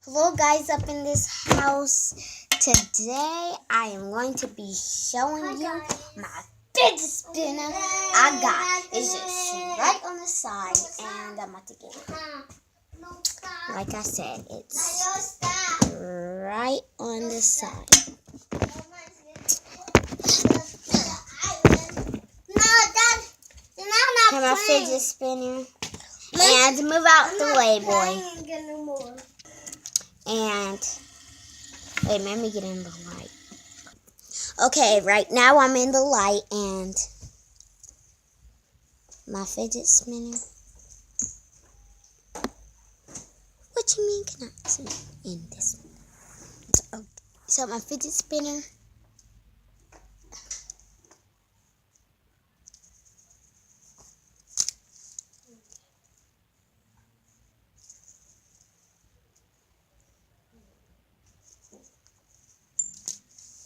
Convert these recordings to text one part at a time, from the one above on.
Hello guys, up in this house. Today I am going to be showing you my fidget spinner I got. It's just right on the side and I'm about to get it. Like I said, it's right on the side. Have my fidget spinner. And move out the way, boy. And wait, let me get in the light. Okay, right now I'm in the light and my fidget spinner. What you mean cannot see in this one? So my fidget spinner.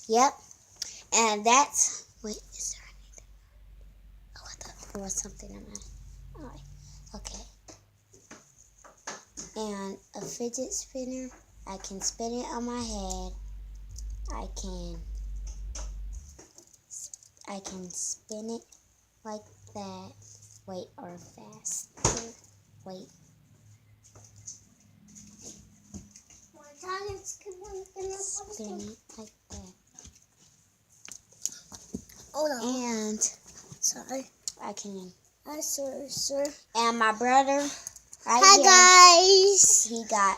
Yep. And that's, wait, is there anything? Oh, I thought there was something in my, oh, okay. And a fidget spinner, I can spin it on my head. I can spin it like that. Wait, or faster. Wait. Spin it like that. Hold on. And Sorry. I can. Sir. And my brother, right Hi here, guys. he got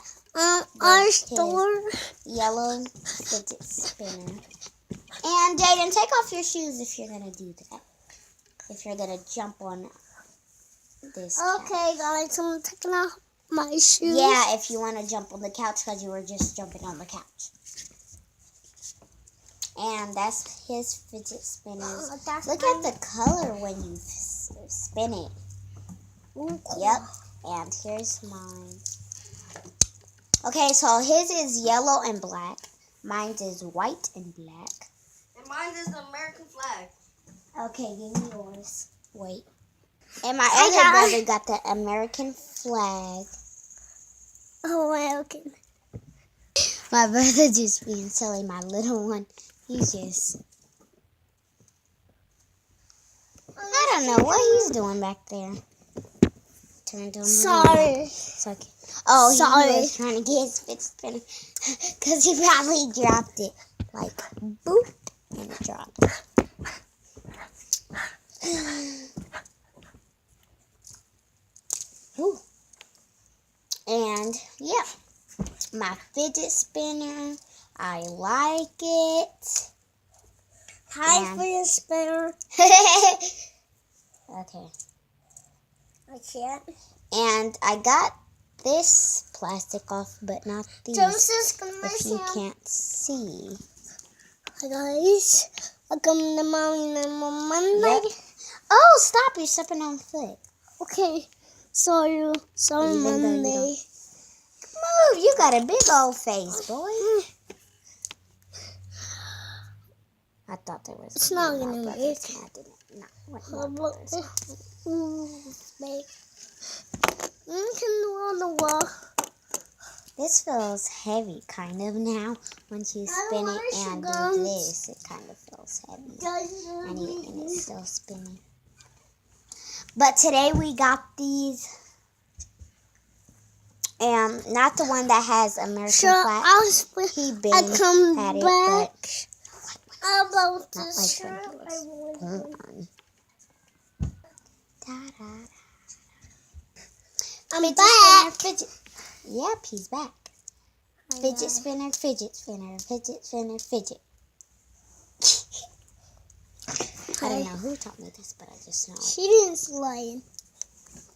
Our store. Yellow fidget spinner. And Jaden, take off your shoes if you're gonna do that. If you're gonna jump on this. Okay, guys, I'm taking off my shoes. Yeah, if you want to jump on the couch because you were just jumping on the couch. And that's his fidget spinners. Look at the color when you spin it. Ooh, cool. Yep. And here's mine. Okay, so his is yellow and black. Mine is white and black. And mine is the American flag. Okay, give me yours. Wait. And my other brother got the American flag. Oh, American. My brother just being silly, my little one. He's just... I don't know what he's doing back there. Turn to him. Sorry. It's okay. Oh, Sorry. he was trying to get his fidget spinner. Because he probably dropped it. Like, boop. And it dropped. Ooh. And, yeah. My fidget spinner. I like it. Hi, fidget spinner. Okay. I can't. And I got this plastic off, but not these. Joseph's gonna If you can't see. Hi, guys. Welcome to Mommy and Monday. Yep. Oh, stop. You're stepping on foot. Okay. Sorry, Monday. Move. You got a big old face, boy. I thought there was. It's not gonna work. work. You can do on the wall. This feels heavy, kind of now. Once you spin it and do this, it kind of feels heavy. And it's still spinning. But today we got these. Not the one that has American flag. I'll spin. He I come had it, back. but How about not this like shirt? when he was born. Da-da-da. I'm Fidget back. spinner, fidget. Yep, he's back. Fidget spinner, fidget spinner, fidget spinner, fidget. I don't know who taught me this, but I just know it. She didn't slide.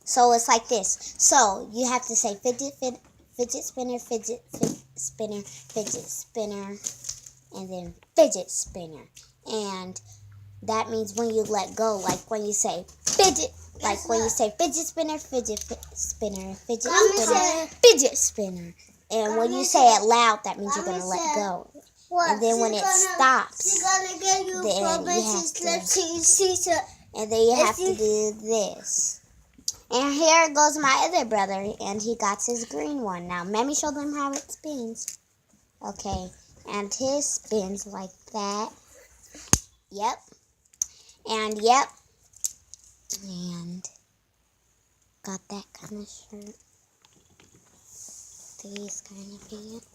So it's like this. So you have to say fidget spinner, fidget spinner, fidget spinner, and then fidget spinner. And that means when you let go, like when you say fidget. Like when you say fidget spinner, fidget spinner, fidget spinner, fidget spinner. And when you say it loud, that means you're going to let go. And then when it stops, then you have to, and then you have to do this. And here goes my other brother, and he got his green one. Now, let me show them how it spins. Okay, and his spins like that. Yep. And yep. And got that kind of shirt. These kind of pants.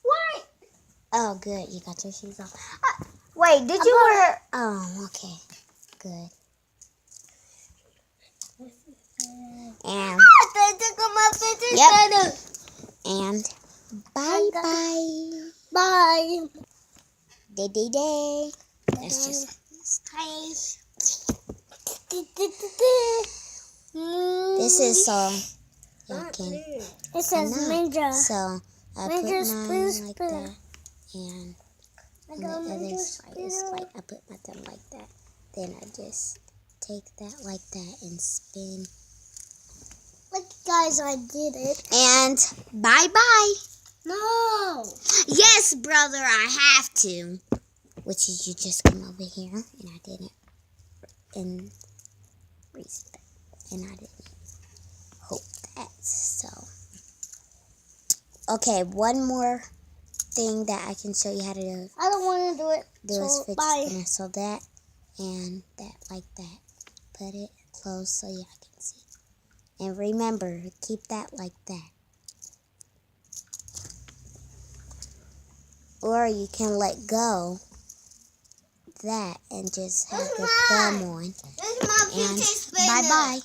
What? Oh, good. You got your shoes off. Wait, did you wear... Oh, okay. Good. And... Yep. And bye-bye. Bye. Day. That's just... This is so... You can... It says Ninja. So, I put Ninja mine like that. And on the other side is like, I put my thumb like that. Then I just take that like that and spin. Look, guys, I did it. And bye-bye. No. Yes, brother, I have to. Which is you just come over here. And I didn't. And respect. And I didn't hope that. So. Okay, one more thing that I can show you how to do. I don't want to do it. So fidget bye. spinner. So that and that like that. Put it close so y'all can see. And remember, keep that like that. Or you can let go that and just have the thumb on. This is my fidget And spinner. bye-bye.